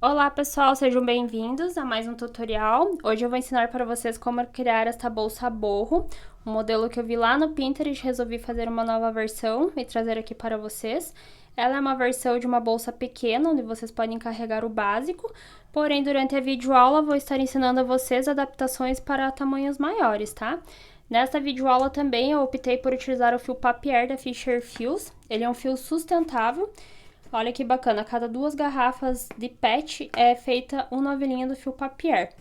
Olá pessoal, sejam bem-vindos a mais um tutorial. Hoje eu vou ensinar para vocês como criar esta bolsa borro, um modelo que eu vi lá no Pinterest, resolvi fazer uma nova versão e trazer aqui para vocês. Ela é uma versão de uma bolsa pequena, onde vocês podem carregar o básico, porém durante a videoaula vou estar ensinando a vocês adaptações para tamanhos maiores, tá? Nesta videoaula também eu optei por utilizar o fio papier da Fisher Fios, ele é um fio sustentável. Olha que bacana, cada 2 garrafas de PET é feita uma novelinha do fio papier.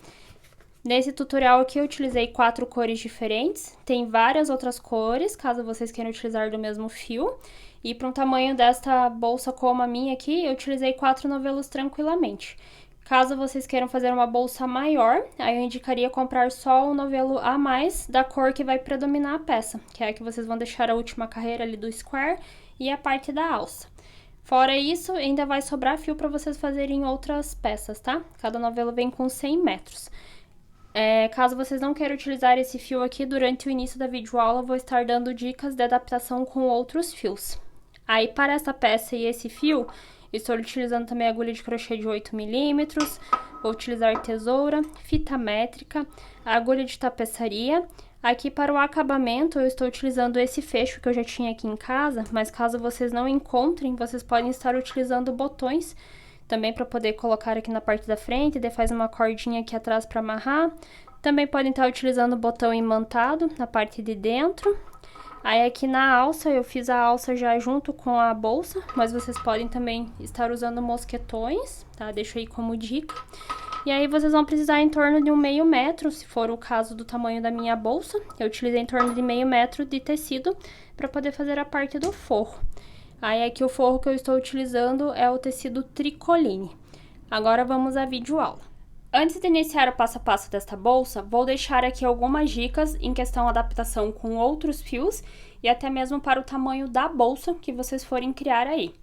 Nesse tutorial aqui eu utilizei 4 cores diferentes, tem várias outras cores, caso vocês queiram utilizar do mesmo fio. E para um tamanho desta bolsa como a minha aqui, eu utilizei 4 novelos tranquilamente. Caso vocês queiram fazer uma bolsa maior, aí eu indicaria comprar só um novelo a mais da cor que vai predominar a peça, que é a que vocês vão deixar a última carreira ali do square e a parte da alça. Fora isso, ainda vai sobrar fio para vocês fazerem outras peças, tá? Cada novelo vem com 100 metros. Caso vocês não queiram utilizar esse fio aqui, durante o início da videoaula eu vou estar dando dicas de adaptação com outros fios. Aí, para essa peça e esse fio, estou utilizando também agulha de crochê de 8 milímetros, vou utilizar tesoura, fita métrica, agulha de tapeçaria. Aqui para o acabamento eu estou utilizando esse fecho que eu já tinha aqui em casa, mas caso vocês não encontrem, vocês podem estar utilizando botões também para poder colocar aqui na parte da frente, daí faz uma cordinha aqui atrás para amarrar. Também podem estar utilizando o botão imantado na parte de dentro. Aí aqui na alça, eu fiz a alça já junto com a bolsa, mas vocês podem também estar usando mosquetões, tá? Deixo aí como dica. E aí vocês vão precisar em torno de um meio metro, se for o caso do tamanho da minha bolsa. Eu utilizei em torno de meio metro de tecido para poder fazer a parte do forro. Aí aqui o forro que eu estou utilizando é o tecido tricoline. Agora vamos à videoaula. Antes de iniciar o passo a passo desta bolsa, vou deixar aqui algumas dicas em questão adaptação com outros fios e até mesmo para o tamanho da bolsa que vocês forem criar aí.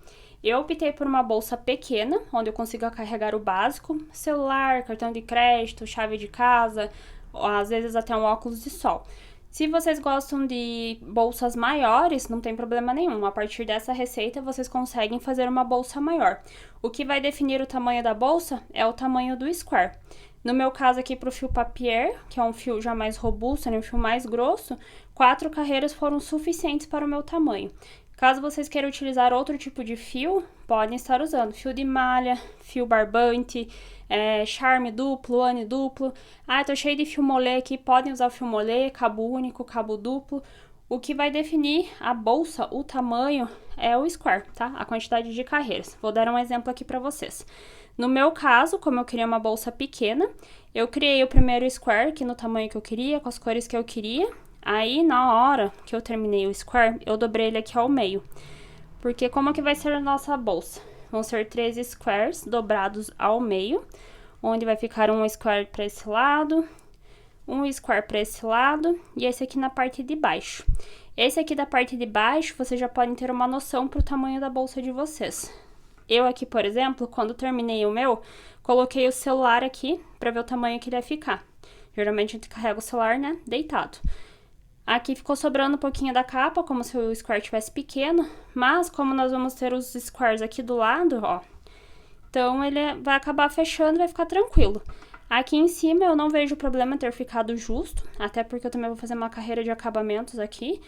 Eu optei por uma bolsa pequena, onde eu consiga carregar o básico, celular, cartão de crédito, chave de casa, às vezes até um óculos de sol. Se vocês gostam de bolsas maiores, não tem problema nenhum. A partir dessa receita, vocês conseguem fazer uma bolsa maior. O que vai definir o tamanho da bolsa é o tamanho do square. No meu caso aqui, para o fio papier, que é um fio já mais robusto, um fio mais grosso, 4 carreiras foram suficientes para o meu tamanho. Caso vocês queiram utilizar outro tipo de fio, podem estar usando fio de malha, fio barbante, charme duplo, ane duplo. Ah, tô cheio de fio molê aqui, podem usar o fio molê, cabo único, cabo duplo. O que vai definir a bolsa, o tamanho, é o square, tá? A quantidade de carreiras. Vou dar um exemplo aqui para vocês. No meu caso, como eu queria uma bolsa pequena, eu criei o primeiro square, que no tamanho que eu queria, com as cores que eu queria. Aí, na hora que eu terminei o square, eu dobrei ele aqui ao meio. Porque como que vai ser a nossa bolsa? Vão ser 3 squares dobrados ao meio, onde vai ficar um square para esse lado, um square para esse lado e esse aqui na parte de baixo. Esse aqui da parte de baixo, vocês já podem ter uma noção para o tamanho da bolsa de vocês. Eu aqui, por exemplo, quando terminei o meu, coloquei o celular aqui para ver o tamanho que ele ia ficar. Geralmente a gente carrega o celular, né, deitado. Aqui ficou sobrando um pouquinho da capa, como se o square tivesse pequeno, mas como nós vamos ter os squares aqui do lado, ó, então ele vai acabar fechando e vai ficar tranquilo. Aqui em cima eu não vejo problema ter ficado justo, até porque eu também vou fazer uma carreira de acabamentos aqui,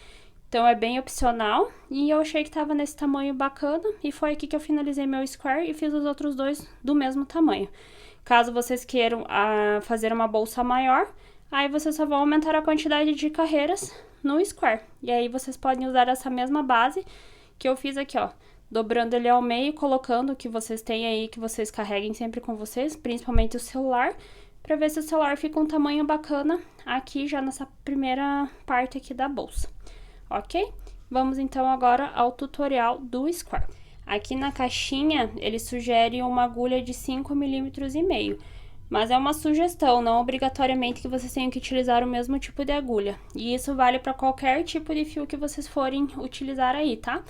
então é bem opcional, e eu achei que tava nesse tamanho bacana, e foi aqui que eu finalizei meu square e fiz os outros dois do mesmo tamanho. Caso vocês queiram fazer uma bolsa maior, aí vocês só vão aumentar a quantidade de carreiras no square. E aí vocês podem usar essa mesma base que eu fiz aqui, ó. Dobrando ele ao meio, colocando o que vocês têm aí, que vocês carreguem sempre com vocês, principalmente o celular, para ver se o celular fica um tamanho bacana aqui já nessa primeira parte aqui da bolsa, ok? Vamos então agora ao tutorial do square. Aqui na caixinha, ele sugere uma agulha de 5,5 milímetros, mas é uma sugestão, não obrigatoriamente que vocês tenham que utilizar o mesmo tipo de agulha. E isso vale para qualquer tipo de fio que vocês forem utilizar aí, tá?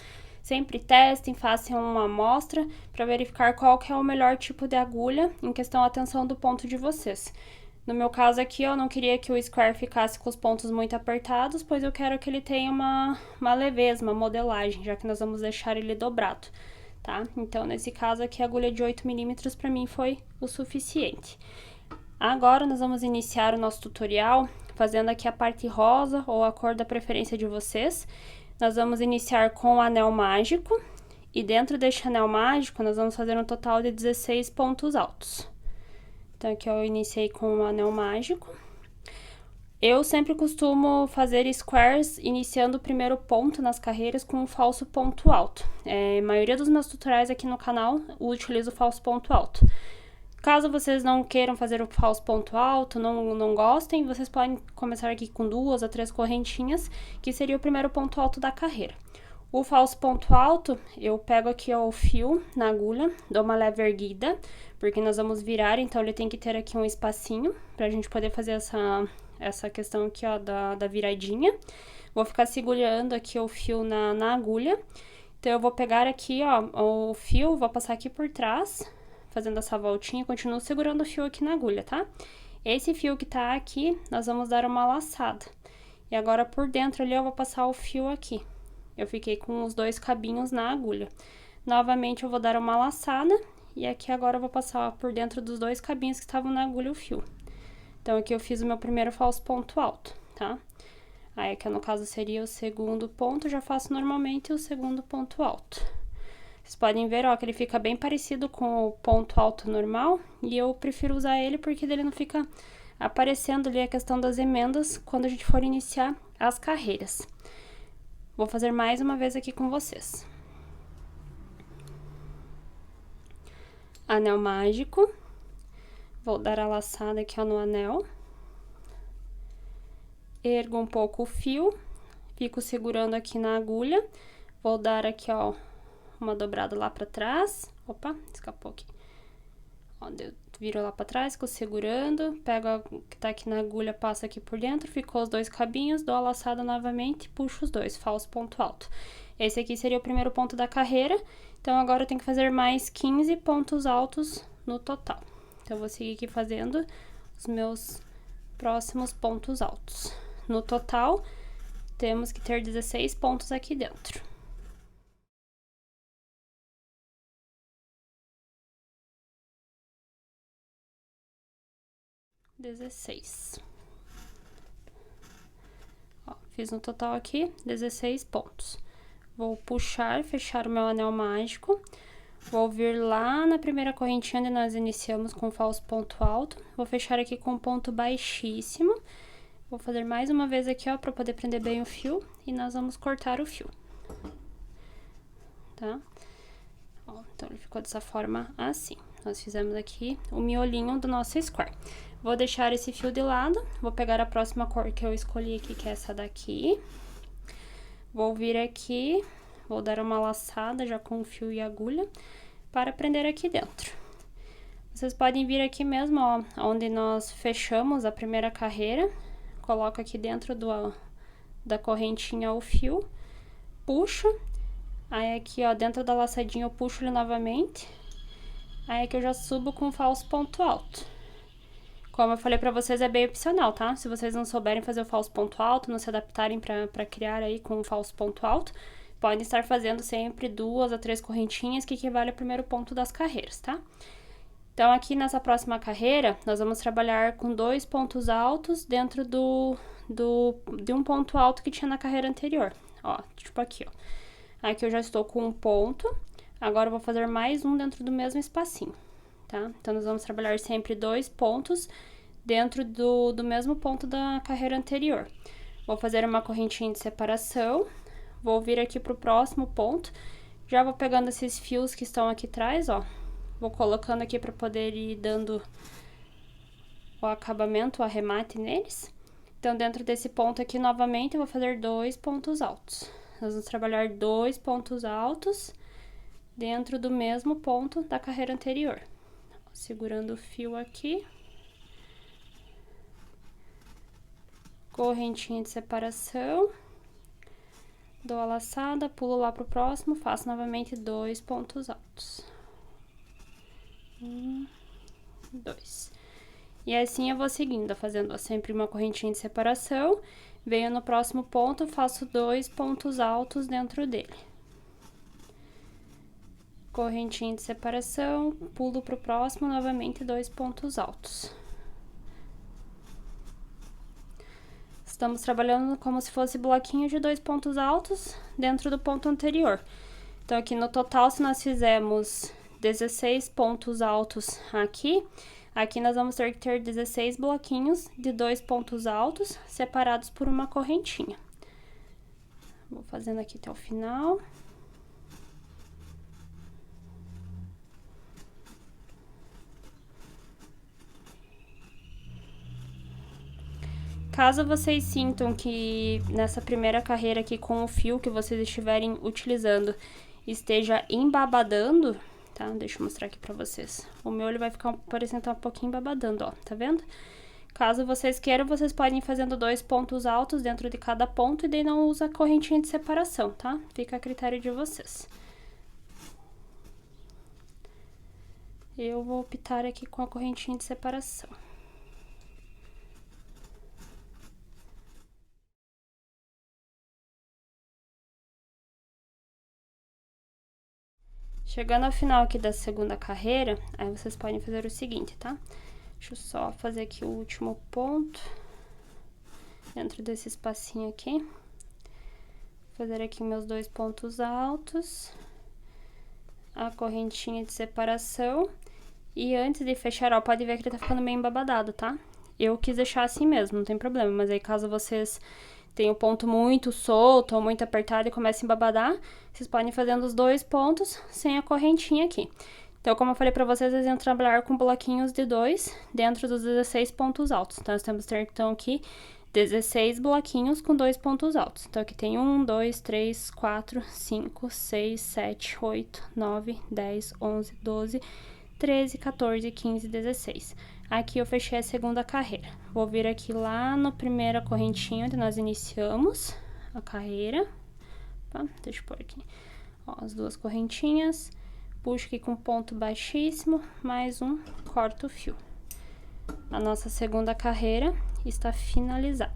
Sempre testem, façam uma amostra para verificar qual que é o melhor tipo de agulha em questão da tensão do ponto de vocês. No meu caso aqui, eu não queria que o square ficasse com os pontos muito apertados, pois eu quero que ele tenha uma leveza, uma modelagem, já que nós vamos deixar ele dobrado. tá? Então, nesse caso aqui, a agulha de 8 milímetros pra mim foi o suficiente. Agora, nós vamos iniciar o nosso tutorial fazendo aqui a parte rosa ou a cor da preferência de vocês. Nós vamos iniciar com o anel mágico e dentro deste anel mágico nós vamos fazer um total de 16 pontos altos. Então, aqui eu iniciei com o anel mágico. Eu sempre costumo fazer squares iniciando o primeiro ponto nas carreiras com um falso ponto alto. A maioria dos meus tutoriais aqui no canal utilizo o falso ponto alto. Caso vocês não queiram fazer o falso ponto alto, não gostem, vocês podem começar aqui com 2 a 3 correntinhas, que seria o primeiro ponto alto da carreira. O falso ponto alto, eu pego aqui ó, o fio na agulha, dou uma leve erguida, porque nós vamos virar, então ele tem que ter aqui um espacinho, pra gente poder fazer essa questão aqui ó, da viradinha. Vou ficar segurando aqui o fio na agulha. Então, eu vou pegar aqui ó, o fio, vou passar aqui por trás, fazendo essa voltinha, continuo segurando o fio aqui na agulha, tá? Esse fio que tá aqui, nós vamos dar uma laçada. E agora, por dentro ali, eu vou passar o fio aqui. Eu fiquei com os 2 cabinhos na agulha. Novamente, eu vou dar uma laçada. E aqui agora eu vou passar por dentro dos 2 cabinhos que estavam na agulha o fio. Então, aqui eu fiz o meu primeiro falso ponto alto, tá? Aí, aqui no caso seria o segundo ponto, já faço normalmente o segundo ponto alto. Vocês podem ver, ó, que ele fica bem parecido com o ponto alto normal. E eu prefiro usar ele porque ele não fica aparecendo ali a questão das emendas quando a gente for iniciar as carreiras. Vou fazer mais uma vez aqui com vocês. Anel mágico. Vou dar a laçada aqui, ó, no anel. Ergo um pouco o fio. Fico segurando aqui na agulha. Vou dar aqui, ó, uma dobrada lá pra trás. Opa, escapou aqui. Ó, viro lá pra trás, fico segurando. Pego o que tá aqui na agulha, passo aqui por dentro. Ficou os 2 cabinhos, dou a laçada novamente, puxo os 2, falso ponto alto. Esse aqui seria o primeiro ponto da carreira. Então, agora eu tenho que fazer mais 15 pontos altos no total. Então, eu vou seguir aqui fazendo os meus próximos pontos altos. No total, temos que ter 16 pontos aqui dentro. Ó, fiz no total aqui 16 pontos. Vou puxar, fechar o meu anel mágico. Vou vir lá na primeira correntinha onde nós iniciamos com falso ponto alto. Vou fechar aqui com um ponto baixíssimo. Vou fazer mais uma vez aqui, ó, pra poder prender bem o fio. E nós vamos cortar o fio. Tá? Ó, então, ele ficou dessa forma assim. Nós fizemos aqui o miolinho do nosso square. Vou deixar esse fio de lado, vou pegar a próxima cor que eu escolhi aqui, que é essa daqui. Vou vir aqui, vou dar uma laçada já com o fio e agulha, para prender aqui dentro. Vocês podem vir aqui mesmo, ó, onde nós fechamos a primeira carreira. Coloco aqui dentro da correntinha o fio, puxo. Aí aqui, ó, dentro da laçadinha eu puxo ele novamente. Aí aqui eu já subo com falso ponto alto. Como eu falei pra vocês, é bem opcional, tá? Se vocês não souberem fazer o falso ponto alto, não se adaptarem pra criar aí com o falso ponto alto, podem estar fazendo sempre 2 a 3 correntinhas, que equivale ao primeiro ponto das carreiras, tá? Então, aqui nessa próxima carreira, nós vamos trabalhar com 2 pontos altos dentro de um ponto alto que tinha na carreira anterior. Ó, tipo aqui, ó. Aqui eu já estou com um ponto, agora eu vou fazer mais um dentro do mesmo espacinho. Tá? Então, nós vamos trabalhar sempre 2 pontos dentro do mesmo ponto da carreira anterior. Vou fazer uma correntinha de separação, vou vir aqui pro próximo ponto, já vou pegando esses fios que estão aqui atrás, ó, vou colocando aqui para poder ir dando o acabamento, o arremate neles. Então, dentro desse ponto aqui, novamente, eu vou fazer 2 pontos altos. Nós vamos trabalhar 2 pontos altos dentro do mesmo ponto da carreira anterior. Segurando o fio aqui, correntinha de separação, dou a laçada, pulo lá pro próximo, faço novamente 2 pontos altos. 1, 2. E assim eu vou seguindo, fazendo sempre uma correntinha de separação, venho no próximo ponto, faço 2 pontos altos dentro dele. correntinha de separação, pulo pro próximo, novamente 2 pontos altos. Estamos trabalhando como se fosse bloquinho de 2 pontos altos dentro do ponto anterior. Então, aqui no total, se nós fizermos 16 pontos altos aqui nós vamos ter que ter 16 bloquinhos de 2 pontos altos separados por uma correntinha. Vou fazendo aqui até o final. Caso vocês sintam que nessa primeira carreira aqui com o fio que vocês estiverem utilizando esteja embabadando, tá? Deixa eu mostrar aqui pra vocês. O meu ele vai ficar parecendo um pouquinho embabadando, ó, tá vendo? Caso vocês queiram, vocês podem ir fazendo 2 pontos altos dentro de cada ponto e daí não usa correntinha de separação, tá? Fica a critério de vocês. Eu vou optar aqui com a correntinha de separação. Chegando ao final aqui da segunda carreira, aí vocês podem fazer o seguinte, tá? Deixa eu só fazer aqui o último ponto, dentro desse espacinho aqui. Vou fazer aqui meus 2 pontos altos, a correntinha de separação. E antes de fechar, ó, pode ver que ele tá ficando meio embabadado, tá? Eu quis deixar assim mesmo, não tem problema, mas aí caso vocês tem o ponto muito solto ou muito apertado e começa a embabadar, vocês podem ir fazendo os 2 pontos sem a correntinha aqui. Então, como eu falei pra vocês, eles vão trabalhar com bloquinhos de 2 dentro dos 16 pontos altos. Então, nós temos que ter, então, aqui 16 bloquinhos com 2 pontos altos. Então, aqui tem 1, 2, 3, 4, 5, 6, 7, 8, 9, 10, 11, 12, 13, 14, 15, 16. Aqui eu fechei a segunda carreira. Vou vir aqui lá na primeira correntinha onde nós iniciamos a carreira. Tá? Deixa eu pôr aqui. Ó, as 2 correntinhas. Puxo aqui com ponto baixíssimo, mais um, corto o fio. A nossa segunda carreira está finalizada.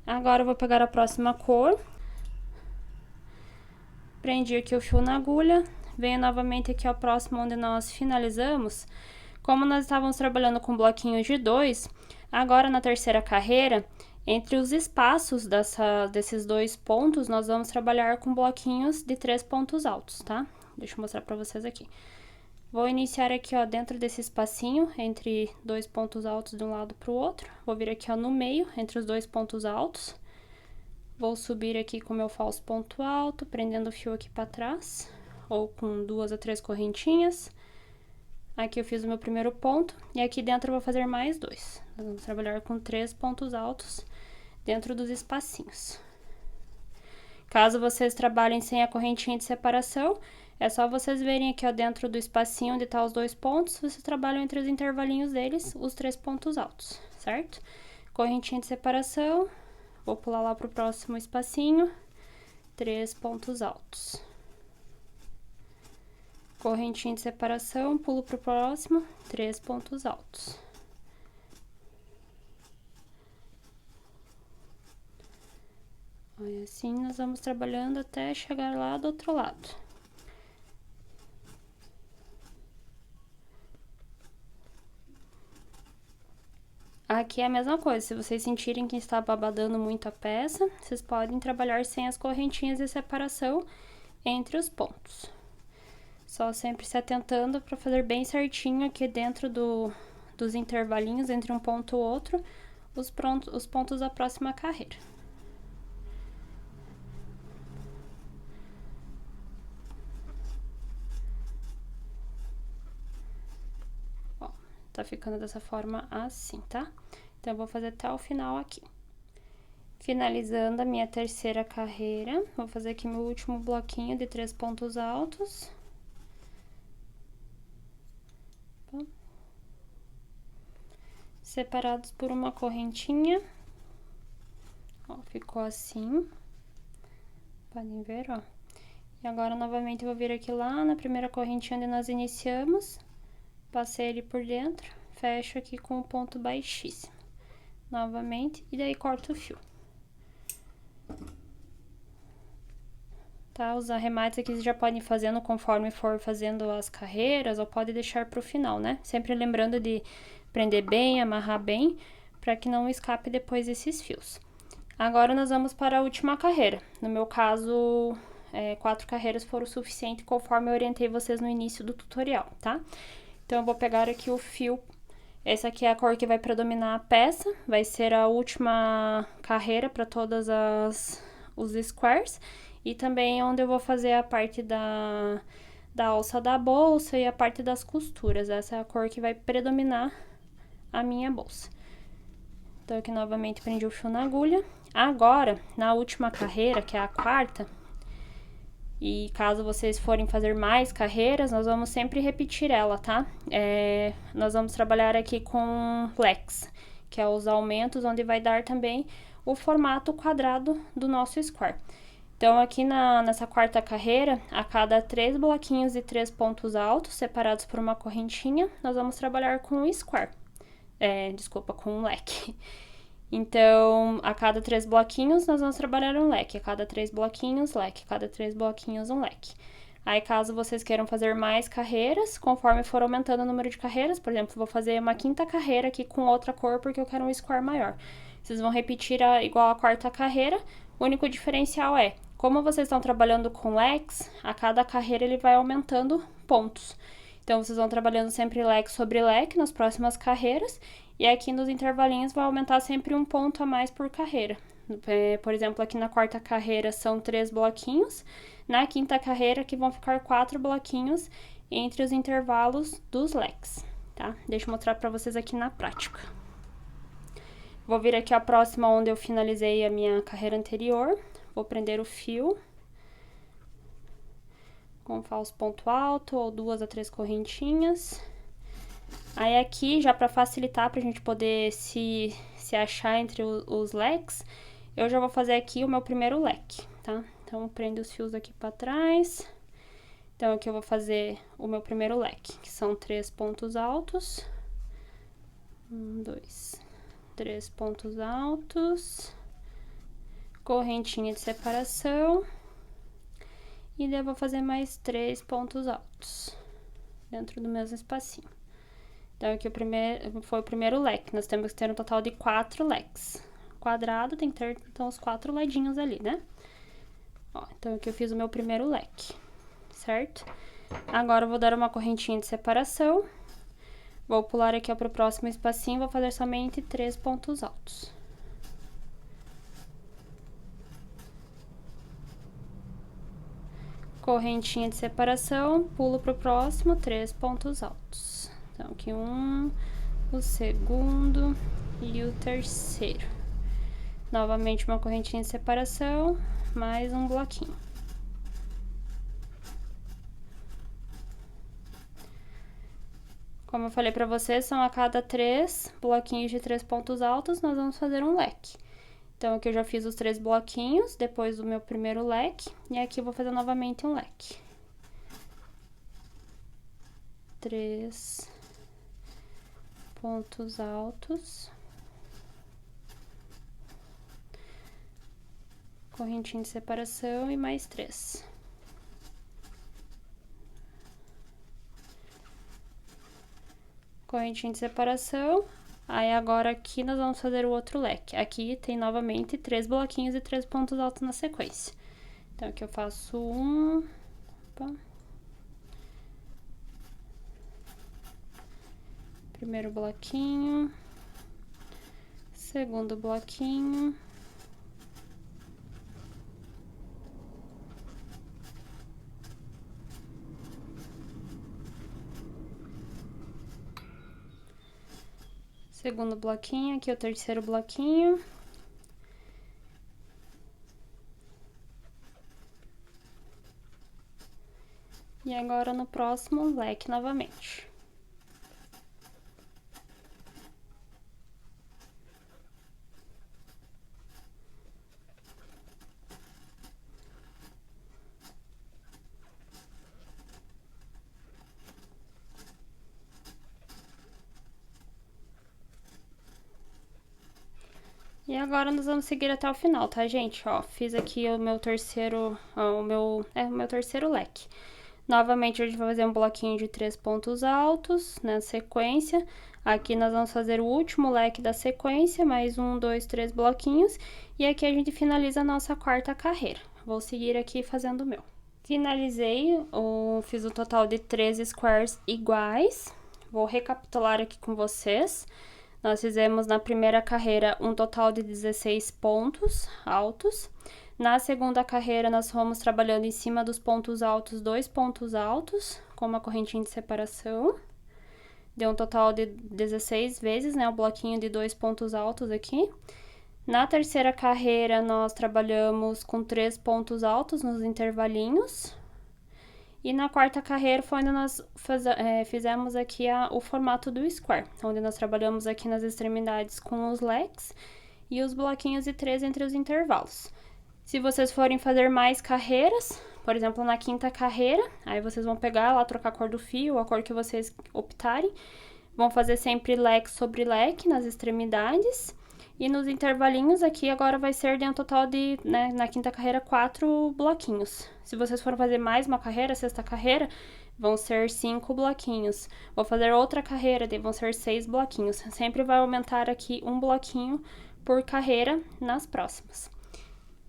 Agora eu vou pegar a próxima cor. Prendi aqui o fio na agulha. Venho novamente aqui ao próximo onde nós finalizamos. Como nós estávamos trabalhando com bloquinhos de 2, agora na terceira carreira, entre os espaços desses 2 pontos, nós vamos trabalhar com bloquinhos de 3 pontos altos, tá? Deixa eu mostrar pra vocês aqui. Vou iniciar aqui, ó, dentro desse espacinho, entre 2 pontos altos de um lado pro outro. Vou vir aqui, ó, no meio, entre os 2 pontos altos. Vou subir aqui com o meu falso ponto alto, prendendo o fio aqui pra trás, ou com 2 a 3 correntinhas. Aqui eu fiz o meu primeiro ponto, e aqui dentro eu vou fazer mais 2. Nós vamos trabalhar com 3 pontos altos dentro dos espacinhos. Caso vocês trabalhem sem a correntinha de separação, é só vocês verem aqui, ó, dentro do espacinho onde tá os 2 pontos, vocês trabalham entre os intervalinhos deles, os 3 pontos altos, certo? Correntinha de separação, vou pular lá pro próximo espacinho, 3 pontos altos. Correntinha de separação, pulo pro próximo, 3 pontos altos. Aí, assim, nós vamos trabalhando até chegar lá do outro lado. Aqui é a mesma coisa, se vocês sentirem que está babadando muito a peça, vocês podem trabalhar sem as correntinhas de separação entre os pontos. Só sempre se atentando para fazer bem certinho aqui dentro dos intervalinhos entre um ponto e outro, os pontos da próxima carreira. Ó, tá ficando dessa forma assim, tá? Então, eu vou fazer até o final aqui. Finalizando a minha terceira carreira, vou fazer aqui meu último bloquinho de 3 pontos altos. Separados por uma correntinha. Ó, ficou assim. Podem ver, ó. E agora, novamente, eu vou vir aqui lá na primeira correntinha onde nós iniciamos. Passei ele por dentro, fecho aqui com o ponto baixíssimo. Novamente, e daí corto o fio. tá? Os arremates aqui vocês já podem ir fazendo conforme for fazendo as carreiras, ou pode deixar pro final, né? Sempre lembrando de prender bem, amarrar bem, para que não escape depois esses fios. Agora nós vamos para a última carreira. No meu caso, 4 carreiras foram o suficiente, conforme eu orientei vocês no início do tutorial, tá? Então eu vou pegar aqui o fio. Essa aqui é a cor que vai predominar a peça, vai ser a última carreira para todas os squares, e também onde eu vou fazer a parte da alça da bolsa e a parte das costuras. Essa é a cor que vai predominar a minha bolsa. Então aqui novamente prendi o fio na agulha. Agora, na última carreira, que é a quarta, e caso vocês forem fazer mais carreiras, nós vamos sempre repetir ela, tá? Nós vamos trabalhar aqui com leques, que é os aumentos, onde vai dar também o formato quadrado do nosso square. Então, aqui nessa quarta carreira, a cada 3 bloquinhos e 3 pontos altos, separados por uma correntinha, nós vamos trabalhar com o square. Com um leque. Então, a cada 3 bloquinhos, nós vamos trabalhar um leque. A cada 3 bloquinhos, leque. A cada 3 bloquinhos, um leque. Aí, caso vocês queiram fazer mais carreiras, conforme for aumentando o número de carreiras, por exemplo, vou fazer uma quinta carreira aqui com outra cor, porque eu quero um square maior. Vocês vão repetir igual a quarta carreira. O único diferencial é, como vocês estão trabalhando com leques, a cada carreira ele vai aumentando pontos. Então, vocês vão trabalhando sempre leque sobre leque nas próximas carreiras, e aqui nos intervalinhos vai aumentar sempre um ponto a mais por carreira. Por exemplo, aqui na quarta carreira são 3 bloquinhos, na quinta carreira que vão ficar 4 bloquinhos entre os intervalos dos leques, tá? Deixa eu mostrar pra vocês aqui na prática. Vou vir aqui a próxima onde eu finalizei a minha carreira anterior, vou prender o fio com falso ponto alto ou 2 a 3 correntinhas. Aí aqui, já para facilitar, pra gente poder se achar entre os leques, eu já vou fazer aqui o meu primeiro leque, tá? Então, prendo os fios aqui para trás. Então, aqui eu vou fazer o meu primeiro leque, que são 3 pontos altos. 1, 2, 3 pontos altos. Correntinha de separação. E daí eu vou fazer mais 3 pontos altos dentro do mesmo espacinho. Então, aqui foi o primeiro leque. Nós temos que ter um total de 4 leques. Quadrado tem que ter, então, os 4 ladinhos ali, né? Ó, então, aqui eu fiz o meu primeiro leque, certo? Agora, eu vou dar uma correntinha de separação. Vou pular aqui para o próximo espacinho, vou fazer somente 3 pontos altos. Correntinha de separação, pulo para o próximo, 3 pontos altos. Então, aqui o segundo e o terceiro. Novamente uma correntinha de separação, mais um bloquinho. Como eu falei pra vocês, são a cada 3 bloquinhos de 3 pontos altos, nós vamos fazer um leque. Então, aqui eu já fiz os 3 bloquinhos, depois do meu primeiro leque, e aqui eu vou fazer novamente um leque. 3 pontos altos. Correntinha de separação e mais 3. Correntinha de separação. Aí, agora aqui nós vamos fazer o outro leque. Aqui tem novamente 3 bloquinhos e 3 pontos altos na sequência. Então, aqui eu faço primeiro bloquinho, segundo bloquinho, segundo bloquinho, aqui é o terceiro bloquinho. E agora no próximo leque novamente. E agora nós vamos seguir até o final, tá, gente? Ó, fiz aqui o meu terceiro, o meu terceiro leque. Novamente, a gente vai fazer um bloquinho de 3 pontos altos na sequência. Aqui nós vamos fazer o último leque da sequência, mais 1, 2, 3 bloquinhos. E aqui a gente finaliza a nossa quarta carreira. Vou seguir aqui fazendo o meu. Finalizei, fiz o total de 13 squares iguais. Vou recapitular aqui com vocês. Nós fizemos na primeira carreira um total de 16 pontos altos. Na segunda carreira, nós fomos trabalhando em cima dos pontos altos, 2 pontos altos, com uma correntinha de separação. Deu um total de 16 vezes, né? O bloquinho de 2 pontos altos aqui. Na terceira carreira, nós trabalhamos com 3 pontos altos nos intervalinhos. E na quarta carreira foi onde nós fizemos aqui o formato do square, onde nós trabalhamos aqui nas extremidades com os leques e os bloquinhos de 3 entre os intervalos. Se vocês forem fazer mais carreiras, por exemplo, na quinta carreira, aí vocês vão pegar lá, trocar a cor do fio, a cor que vocês optarem. Vão fazer sempre leque sobre leque nas extremidades. E nos intervalinhos aqui agora vai ser de um total de, né, na quinta carreira, 4 bloquinhos. Se vocês forem fazer mais uma carreira, sexta carreira, vão ser 5 bloquinhos. Vou fazer outra carreira, vão ser 6 bloquinhos. Sempre vai aumentar aqui um bloquinho por carreira nas próximas.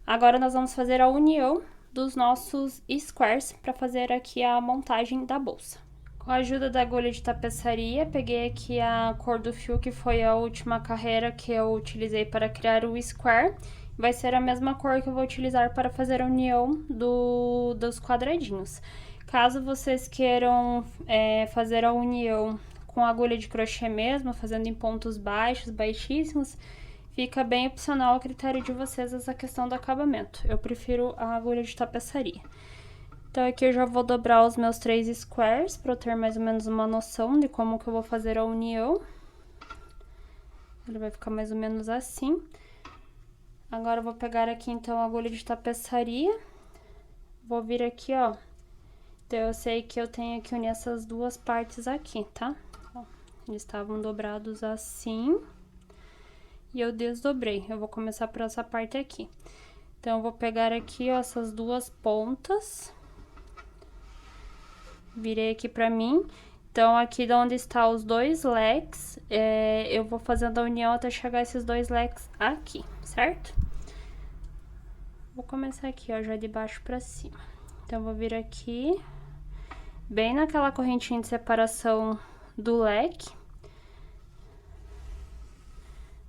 Agora nós vamos fazer a união dos nossos squares para fazer aqui a montagem da bolsa. Com a ajuda da agulha de tapeçaria, peguei aqui a cor do fio, que foi a última carreira que eu utilizei para criar o square. Vai ser a mesma cor que eu vou utilizar para fazer a união dos quadradinhos. Caso vocês queiram fazer a união com a agulha de crochê mesmo, fazendo em pontos baixos, baixíssimos, fica bem opcional a critério de vocês essa questão do acabamento. Eu prefiro a agulha de tapeçaria. Então, aqui eu já vou dobrar os meus 3 squares, para eu ter mais ou menos uma noção de como que eu vou fazer a união. Ele vai ficar mais ou menos assim. Agora, eu vou pegar aqui, então, a agulha de tapeçaria. Vou vir aqui, ó. Então, eu sei que eu tenho que unir essas duas partes aqui, tá? Ó, eles estavam dobrados assim. E eu desdobrei. Eu vou começar por essa parte aqui. Então, eu vou pegar aqui, ó, essas duas pontas. Virei aqui pra mim. Então, aqui de onde está os 2 leques, eu vou fazendo a união até chegar esses 2 leques aqui, certo? Vou começar aqui, ó, já de baixo pra cima. Então, vou vir aqui, bem naquela correntinha de separação do leque.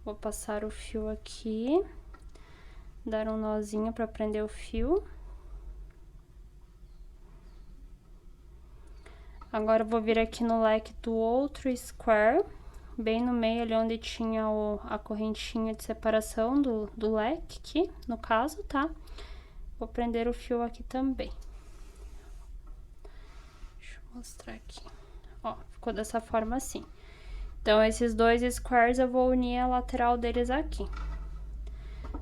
Vou passar o fio aqui, dar um nozinho pra prender o fio. Agora, eu vou vir aqui no leque do outro square, bem no meio ali onde tinha a correntinha de separação do leque aqui, no caso, tá? Vou prender o fio aqui também. Deixa eu mostrar aqui. Ó, ficou dessa forma assim. Então, esses 2 squares eu vou unir a lateral deles aqui.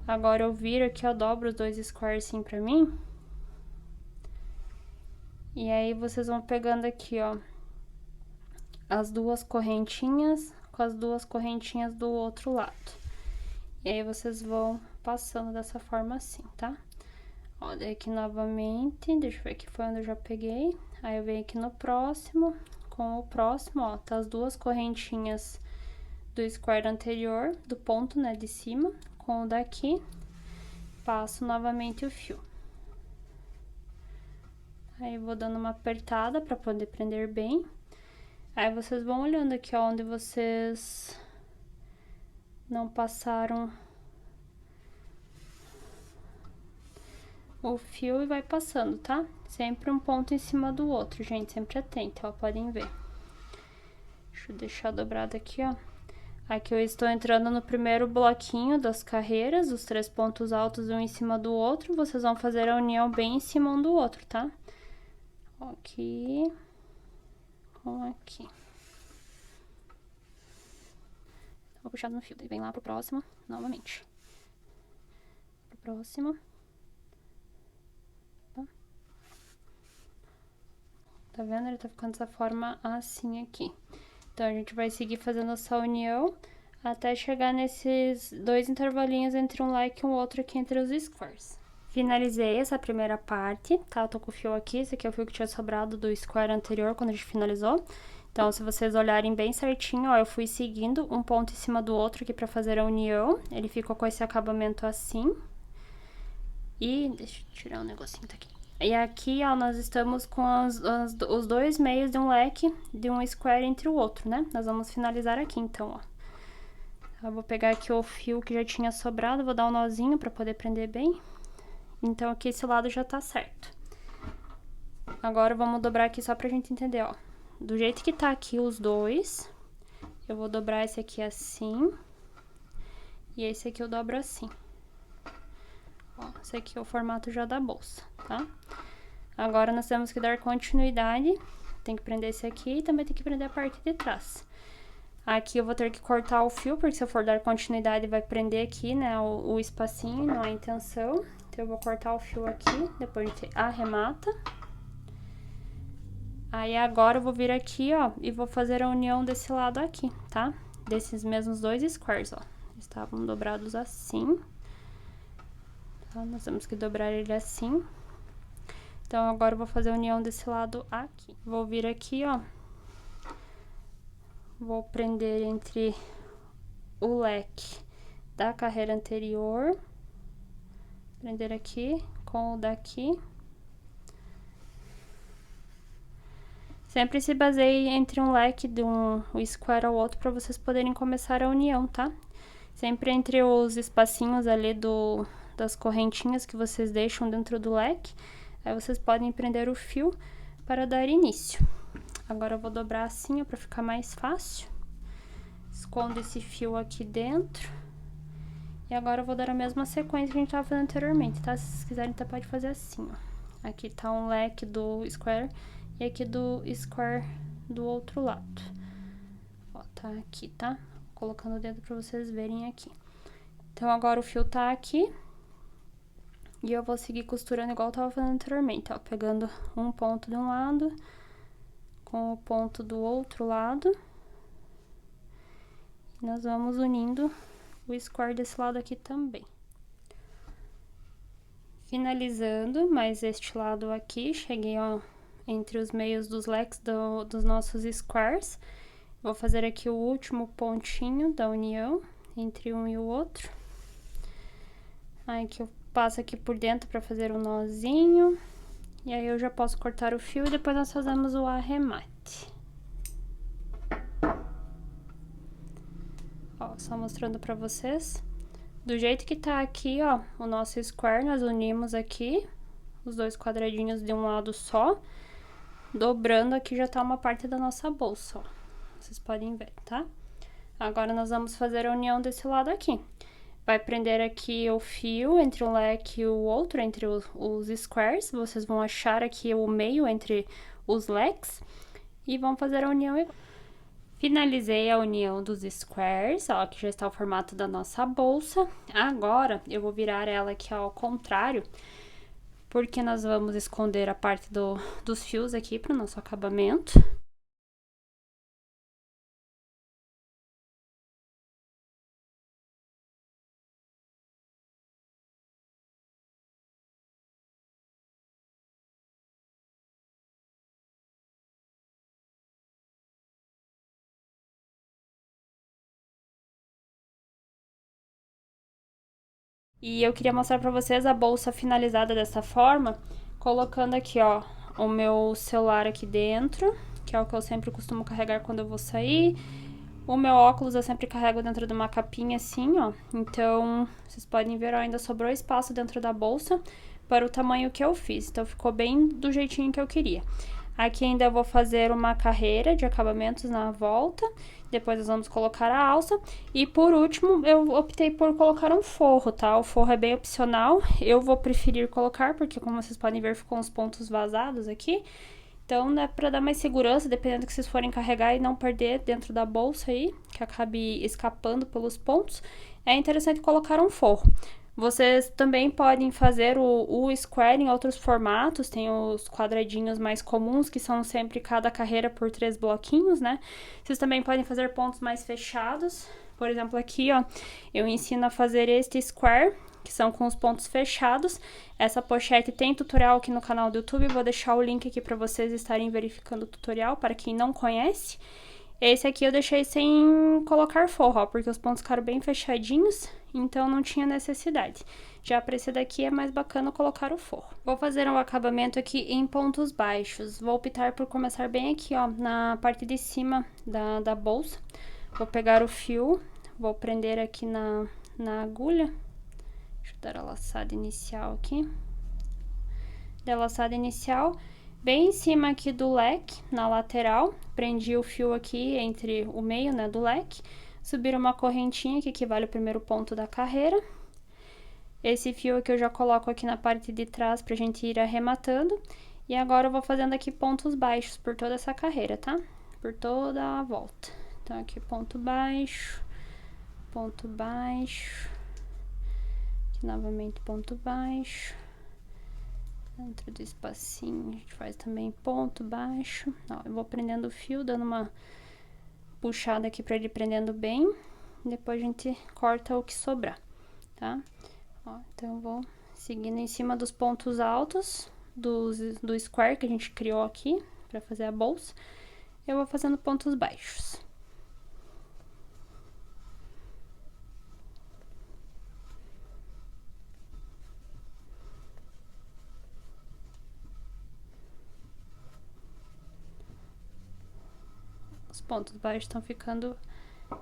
Agora, eu viro aqui, eu dobro os 2 squares assim pra mim. E aí, vocês vão pegando aqui, ó, as duas correntinhas com as duas correntinhas do outro lado. E aí, vocês vão passando dessa forma assim, tá? Ó, daí aqui novamente, deixa eu ver aqui foi onde eu já peguei. Aí, eu venho aqui no próximo, com o próximo, ó, tá as duas correntinhas do square anterior, do ponto, né, de cima, com o daqui. Passo novamente o fio. Aí, eu vou dando uma apertada pra poder prender bem. Aí, vocês vão olhando aqui, ó, onde vocês não passaram o fio e vai passando, tá? Sempre um ponto em cima do outro, gente, sempre atento, ó, podem ver. Deixa eu deixar dobrado aqui, ó. Aqui eu estou entrando no primeiro bloquinho das carreiras, os 3 pontos altos um em cima do outro. Vocês vão fazer a união bem em cima um do outro, tá? Aqui com aqui. Vou puxar no fio, daí vem lá pro próximo, novamente. Pro próximo. Tá vendo? Ele tá ficando dessa forma assim aqui. Então, a gente vai seguir fazendo essa união até chegar nesses dois intervalinhos entre um leque e um outro aqui entre os squares. Finalizei essa primeira parte, tá? Eu tô com o fio aqui, esse aqui é o fio que tinha sobrado do square anterior, quando a gente finalizou. Então, se vocês olharem bem certinho, ó, eu fui seguindo um ponto em cima do outro aqui pra fazer a união. Ele ficou com esse acabamento assim. E, deixa eu tirar um negocinho daqui. E aqui, ó, nós estamos com os dois meios de um leque, de um square entre o outro, né? Nós vamos finalizar aqui, então, ó. Eu vou pegar aqui o fio que já tinha sobrado, vou dar um nozinho pra poder prender bem. Então, aqui esse lado já tá certo. Agora, vamos dobrar aqui só pra gente entender, ó. Do jeito que tá aqui os dois, eu vou dobrar esse aqui assim. E esse aqui eu dobro assim. Ó, esse aqui é o formato já da bolsa, tá? Agora, nós temos que dar continuidade. Tem que prender esse aqui e também tem que prender a parte de trás. Aqui eu vou ter que cortar o fio, porque se eu for dar continuidade vai prender aqui, né, o espacinho, não é a intenção. Então, eu vou cortar o fio aqui, depois a gente arremata. Aí, agora eu vou vir aqui, ó, e vou fazer a união desse lado aqui, tá? Desses mesmos dois squares, ó. Estavam dobrados assim. Tá? Nós temos que dobrar ele assim. Então, agora eu vou fazer a união desse lado aqui. Vou vir aqui, ó. Vou prender entre o leque da carreira anterior. Prender aqui com o daqui. Sempre se baseie entre um leque de um square ao outro para vocês poderem começar a união, tá? Sempre entre os espacinhos ali das correntinhas que vocês deixam dentro do leque. Aí vocês podem prender o fio para dar início. Agora eu vou dobrar assim, ó, para ficar mais fácil. Escondo esse fio aqui dentro. E agora eu vou dar a mesma sequência que a gente tava fazendo anteriormente, tá? Se vocês quiserem, tá, pode fazer assim, ó. Aqui tá um leque do square e aqui do square do outro lado. Ó, tá aqui, tá? Colocando o dedo pra vocês verem aqui. Então, agora o fio tá aqui. E eu vou seguir costurando igual eu tava fazendo anteriormente, ó. Pegando um ponto de um lado com o ponto do outro lado. E nós vamos unindo o square desse lado aqui também. Finalizando mais este lado aqui, cheguei, ó, entre os meios dos leques dos nossos squares. Vou fazer aqui o último pontinho da união entre um e o outro. Aí que eu passo aqui por dentro para fazer um nozinho. E aí eu já posso cortar o fio e depois nós fazemos o arremate. Ó, só mostrando para vocês. Do jeito que tá aqui, ó, o nosso square, nós unimos aqui os dois quadradinhos de um lado só. Dobrando aqui já tá uma parte da nossa bolsa, ó. Vocês podem ver, tá? Agora, nós vamos fazer a união desse lado aqui. Vai prender aqui o fio entre um leque e o outro, entre os squares. Vocês vão achar aqui o meio entre os leques. E vão fazer a união igual. Finalizei a união dos squares, ó, que já está o formato da nossa bolsa. Agora, eu vou virar ela aqui ao contrário, porque nós vamos esconder a parte dos fios aqui para o nosso acabamento. E eu queria mostrar pra vocês a bolsa finalizada dessa forma, colocando aqui, ó, o meu celular aqui dentro, que é o que eu sempre costumo carregar quando eu vou sair. O meu óculos eu sempre carrego dentro de uma capinha assim, ó. Então, vocês podem ver, ó, ainda sobrou espaço dentro da bolsa para o tamanho que eu fiz. Então, ficou bem do jeitinho que eu queria. Aqui ainda eu vou fazer uma carreira de acabamentos na volta. Depois nós vamos colocar a alça. E por último, eu optei por colocar um forro, tá? O forro é bem opcional. Eu vou preferir colocar, porque como vocês podem ver, ficou uns pontos vazados aqui. Então, dá pra dar mais segurança, dependendo do que vocês forem carregar e não perder dentro da bolsa aí, que acabe escapando pelos pontos. É interessante colocar um forro. Vocês também podem fazer o square em outros formatos, tem os quadradinhos mais comuns, que são sempre cada carreira por 3 bloquinhos, né? Vocês também podem fazer pontos mais fechados, Por exemplo, aqui, ó, eu ensino a fazer este square, que são com os pontos fechados. Essa pochete tem tutorial aqui no canal do YouTube, vou deixar o link aqui para vocês estarem verificando o tutorial, para quem não conhece. Esse aqui eu deixei sem colocar forro, ó, porque os pontos ficaram bem fechadinhos, então não tinha necessidade. Já para esse daqui é mais bacana colocar o forro. Vou fazer um acabamento aqui em pontos baixos. Vou optar por começar bem aqui, ó, na parte de cima da bolsa. Vou pegar o fio, vou prender aqui na agulha. Deixa eu dar a laçada inicial aqui. Da laçada inicial, bem em cima aqui do leque, na lateral. Prendi o fio aqui entre o meio, né, do leque. Subir uma correntinha que equivale ao primeiro ponto da carreira. Esse fio aqui eu já coloco aqui na parte de trás pra gente ir arrematando. E agora eu vou fazendo aqui pontos baixos por toda essa carreira, tá? Por toda a volta. Então, aqui ponto baixo, ponto baixo. Novamente ponto baixo, dentro do espacinho a gente faz também ponto baixo. Ó, eu vou prendendo o fio, dando uma puxada aqui pra ele prendendo bem, depois a gente corta o que sobrar, tá? Ó, então eu vou seguindo em cima dos pontos altos do square que a gente criou aqui pra fazer a bolsa, eu vou fazendo pontos baixos. Os pontos baixos estão ficando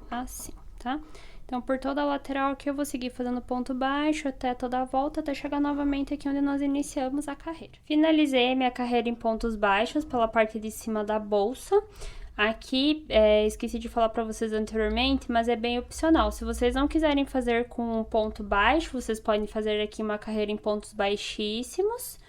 assim, tá? Então, por toda a lateral aqui, eu vou seguir fazendo ponto baixo até toda a volta, até chegar novamente aqui onde nós iniciamos a carreira. Finalizei minha carreira em pontos baixos pela parte de cima da bolsa. Aqui, esqueci de falar pra vocês anteriormente, mas é bem opcional. Se vocês não quiserem fazer com um ponto baixo, vocês podem fazer aqui uma carreira em pontos baixíssimos.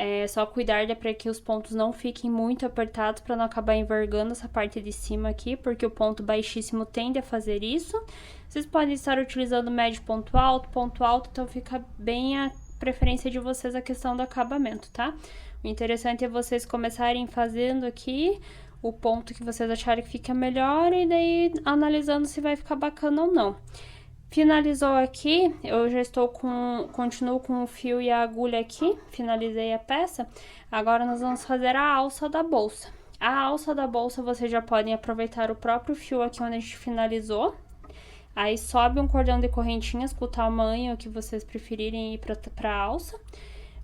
É só cuidar para que os pontos não fiquem muito apertados para não acabar envergando essa parte de cima aqui, porque o ponto baixíssimo tende a fazer isso. Vocês podem estar utilizando médio ponto alto, então fica bem a preferência de vocês a questão do acabamento, tá? O interessante é vocês começarem fazendo aqui o ponto que vocês acharem que fica melhor e daí analisando se vai ficar bacana ou não. Finalizou aqui, eu já estou continuo com o fio e a agulha aqui, finalizei a peça. Agora nós vamos fazer a alça da bolsa. A alça da bolsa vocês já podem aproveitar o próprio fio aqui onde a gente finalizou. Aí sobe um cordão de correntinhas com o tamanho que vocês preferirem ir para a alça.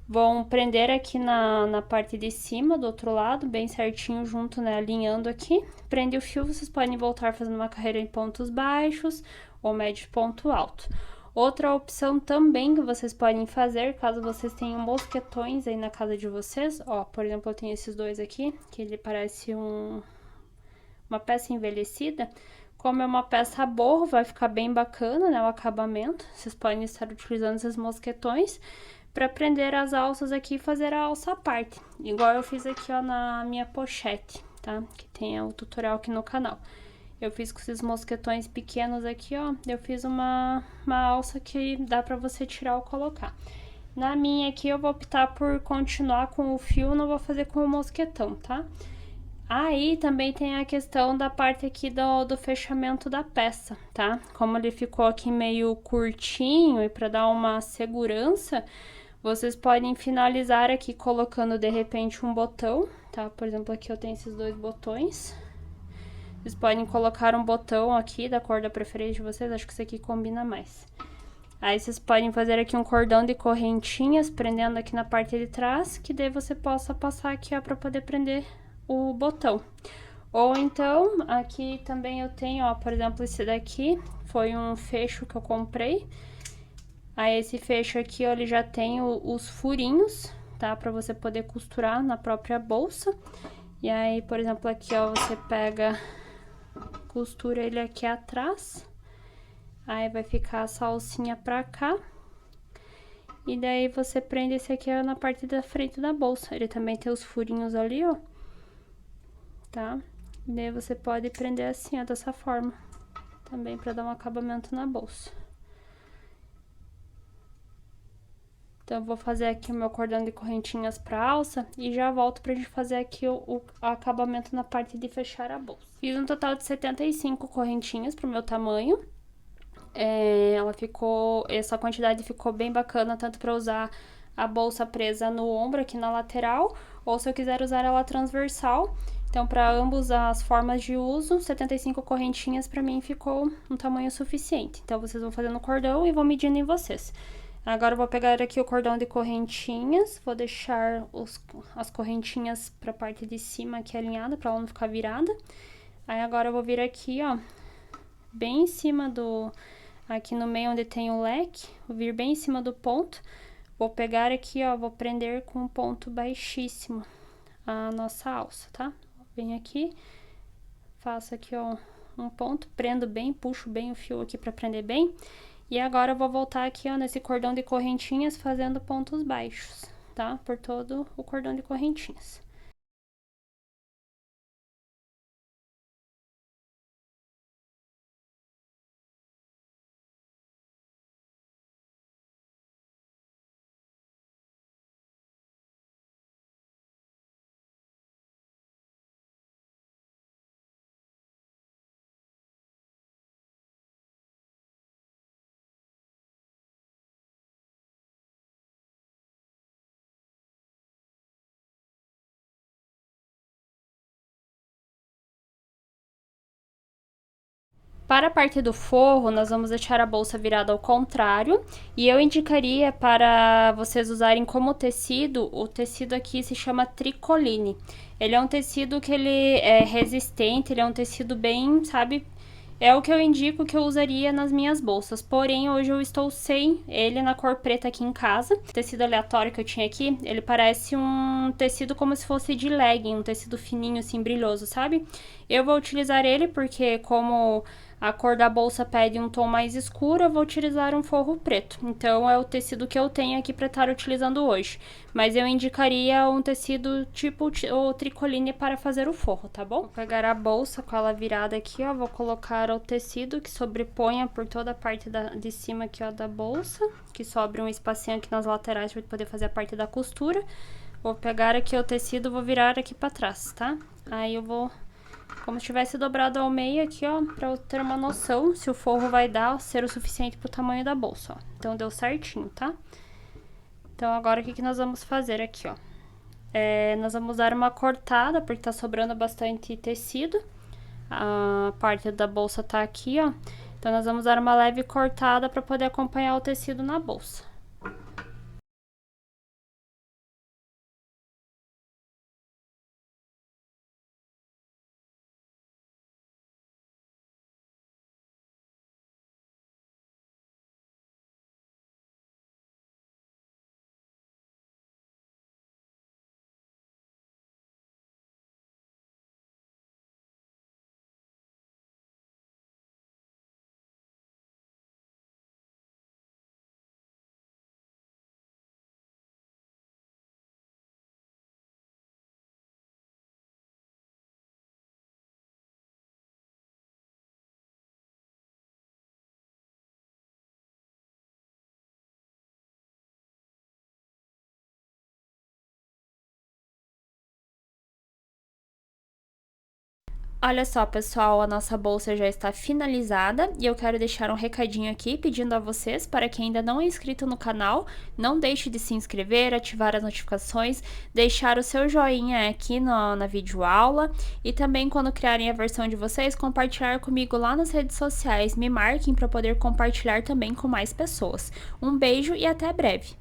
Vão prender aqui na parte de cima, do outro lado, bem certinho junto, né, alinhando aqui. Prende o fio, vocês podem voltar fazendo uma carreira em pontos baixos ou médio ponto alto. Outra opção também que vocês podem fazer, caso vocês tenham mosquetões aí na casa de vocês, ó, por exemplo, eu tenho esses dois aqui, que ele parece uma peça envelhecida. Como é uma peça a borro, vai ficar bem bacana, né, o acabamento. Vocês podem estar utilizando esses mosquetões para prender as alças aqui e fazer a alça à parte. Igual eu fiz aqui, ó, na minha pochete, tá? Que tem o tutorial aqui no canal. Eu fiz com esses mosquetões pequenos aqui, ó. Eu fiz uma alça que dá pra você tirar ou colocar. Na minha aqui, eu vou optar por continuar com o fio, não vou fazer com o mosquetão, tá? Aí, também tem a questão da parte aqui do fechamento da peça, tá? Como ele ficou aqui meio curtinho e pra dar uma segurança, vocês podem finalizar aqui colocando, de repente, um botão, tá? Por exemplo, aqui eu tenho esses dois botões. Vocês podem colocar um botão aqui da cor da preferência de vocês, acho que esse aqui combina mais. Aí, vocês podem fazer aqui um cordão de correntinhas, prendendo aqui na parte de trás, que daí você possa passar aqui, ó, pra poder prender o botão. Ou então, aqui também eu tenho, ó, por exemplo, esse daqui, foi um fecho que eu comprei. Aí, esse fecho aqui, ó, ele já tem os furinhos, tá? Pra você poder costurar na própria bolsa. E aí, por exemplo, aqui, ó, você pega, costura ele aqui atrás. Aí, vai ficar essa alcinha pra cá. E daí, você prende esse aqui, ó, na parte da frente da bolsa. Ele também tem os furinhos ali, ó. Tá? E daí, você pode prender assim, ó, dessa forma. Também pra dar um acabamento na bolsa. Então, eu vou fazer aqui o meu cordão de correntinhas pra alça e já volto pra gente fazer aqui o acabamento na parte de fechar a bolsa. Fiz um total de 75 correntinhas pro meu tamanho. Essa quantidade ficou bem bacana, tanto para usar a bolsa presa no ombro aqui na lateral, ou se eu quiser usar ela transversal. Então, para ambas as formas de uso, 75 correntinhas para mim ficou um tamanho suficiente. Então, vocês vão fazendo o cordão e vão medindo em vocês. Agora eu vou pegar aqui o cordão de correntinhas, vou deixar as correntinhas para a parte de cima aqui alinhada, para ela não ficar virada. Aí agora eu vou vir aqui, ó, bem em cima aqui no meio onde tem o leque, vou vir bem em cima do ponto. Vou pegar aqui, ó, vou prender com um ponto baixíssimo a nossa alça, tá? Venho aqui, faço aqui, ó, um ponto, prendo bem, puxo bem o fio aqui pra prender bem. E agora eu vou voltar aqui, ó, nesse cordão de correntinhas, fazendo pontos baixos, tá? Por todo o cordão de correntinhas. Para a parte do forro, nós vamos deixar a bolsa virada ao contrário, e eu indicaria para vocês usarem como tecido, o tecido aqui se chama tricoline. Ele é um tecido que ele é resistente, ele é um tecido bem, sabe, é o que eu indico que eu usaria nas minhas bolsas. Porém, hoje eu estou sem ele na cor preta aqui em casa. O tecido aleatório que eu tinha aqui, ele parece um tecido como se fosse de legging, um tecido fininho assim, brilhoso, sabe? Eu vou utilizar ele porque como a cor da bolsa pede um tom mais escuro, eu vou utilizar um forro preto. Então, é o tecido que eu tenho aqui para estar utilizando hoje. Mas eu indicaria um tecido tipo o tricoline para fazer o forro, tá bom? Vou pegar a bolsa com ela virada aqui, ó. Vou colocar o tecido que sobreponha por toda a parte de cima aqui, ó, da bolsa. Que sobre um espacinho aqui nas laterais para poder fazer a parte da costura. Vou pegar aqui o tecido, vou virar aqui para trás, tá? Aí eu vou... como se tivesse dobrado ao meio aqui, ó, pra eu ter uma noção se o forro vai dar, ser o suficiente pro tamanho da bolsa, ó. Então, deu certinho, tá? Então, agora, o que nós vamos fazer aqui, ó? Nós vamos dar uma cortada, porque tá sobrando bastante tecido. A parte da bolsa tá aqui, ó. Então, nós vamos dar uma leve cortada pra poder acompanhar o tecido na bolsa. Olha só, pessoal, a nossa bolsa já está finalizada e eu quero deixar um recadinho aqui pedindo a vocês, para quem ainda não é inscrito no canal, não deixe de se inscrever, ativar as notificações, deixar o seu joinha aqui na videoaula e também quando criarem a versão de vocês, compartilhar comigo lá nas redes sociais, me marquem para poder compartilhar também com mais pessoas. Um beijo e até breve!